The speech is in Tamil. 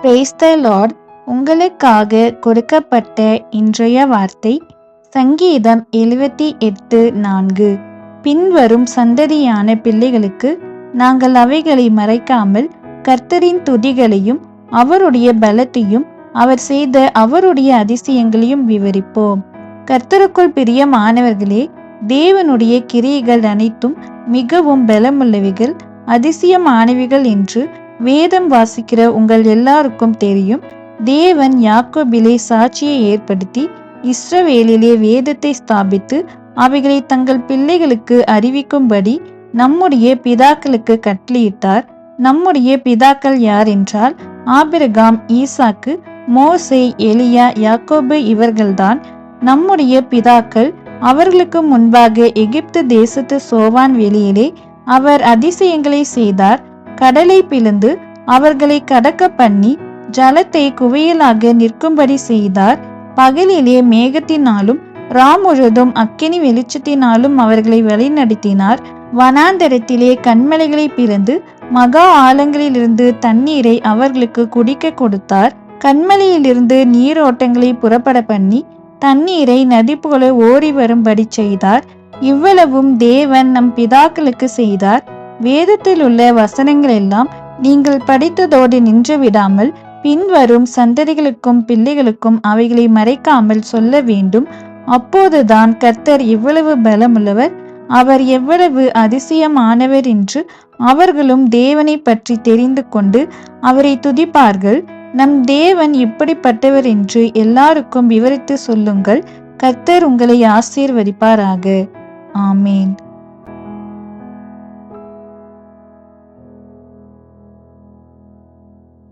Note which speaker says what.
Speaker 1: Praise the Lord. உங்களுக்காக கொடுக்கப்பட்ட இன்றைய வார்த்தை சங்கீதம் 78:4. பின்வரும் சந்ததியான பிள்ளைகளுக்கு நாங்கள் அவைகளை மறைக்காமல் கர்த்தரின் துதிகளையும் அவருடைய பலத்தையும் அவர் செய்த அவருடைய அதிசயங்களையும் விவரிப்போம். கர்த்தருக்குள் பிரியமானவர்களே, தேவனுடைய கிரியைகள் அனைத்தும் மிகவும் பலமுள்ளவைகள், அதிசயமானவைகள் என்று வேதம் வாசிக்கிற உங்கள் எல்லாருக்கும் தெரியும். தேவன் யாக்கோபிலே சாட்சியை ஏற்படுத்தி இஸ்ரவேலிலே வேதத்தை ஸ்தாபித்து அவைகளை தங்கள் பிள்ளைகளுக்கு அறிவிக்கும்படி நம்முடைய பிதாக்களுக்கு கட்டளையிட்டார். நம்முடைய பிதாக்கள் யார் என்றால் ஆபிரகாம், ஈசாக்கு, மோசே, எலியா, யாக்கோபு இவர்கள்தான் நம்முடைய பிதாக்கள். அவர்களுக்கு முன்பாக எகிப்து தேசத்து சோவான் வெளியிலே அவர் அதிசயங்களை செய்தார். கடலை பிளந்து அவர்களை கடக்க பண்ணி ஜலத்தை குவியலாக நிற்கும்படி செய்தார். பகலிலே மேகத்தினாலும் முழுதும் அக்கினி வெளிச்சத்தினாலும் அவர்களை வழிநடத்தினார். வனாந்தரத்திலே கண்மலைகளை பிளந்து மகா ஆழங்களிலிருந்து தண்ணீரை அவர்களுக்கு குடிக்க கொடுத்தார். கண்மலையிலிருந்து நீரோட்டங்களை புறப்பட பண்ணி தண்ணீரை நதி போல ஓடி வரும்படி செய்தார். இவ்வளவும் தேவன் நம் பிதாக்களுக்கு செய்தார். வேதத்தில் உள்ள வசனங்கள் எல்லாம் நீங்கள் படித்ததோடு நின்று விடாமல் பின்வரும் சந்ததிகளுக்கும் பிள்ளைகளுக்கும் அவைகளை மறைக்காமல் சொல்ல வேண்டும். அப்போதுதான் கர்த்தர் எவ்வளவு பலமுள்ளவர், அவர் எவ்வளவு அதிசயமானவர் என்று அவர்களும் தேவனை பற்றி தெரிந்து கொண்டு அவரை துதிப்பார்கள். நம் தேவன் இப்படிப்பட்டவர் என்று எல்லாருக்கும் விவரித்து சொல்லுங்கள். கர்த்தர் உங்களை ஆசீர்வதிப்பாராக. ஆமேன்.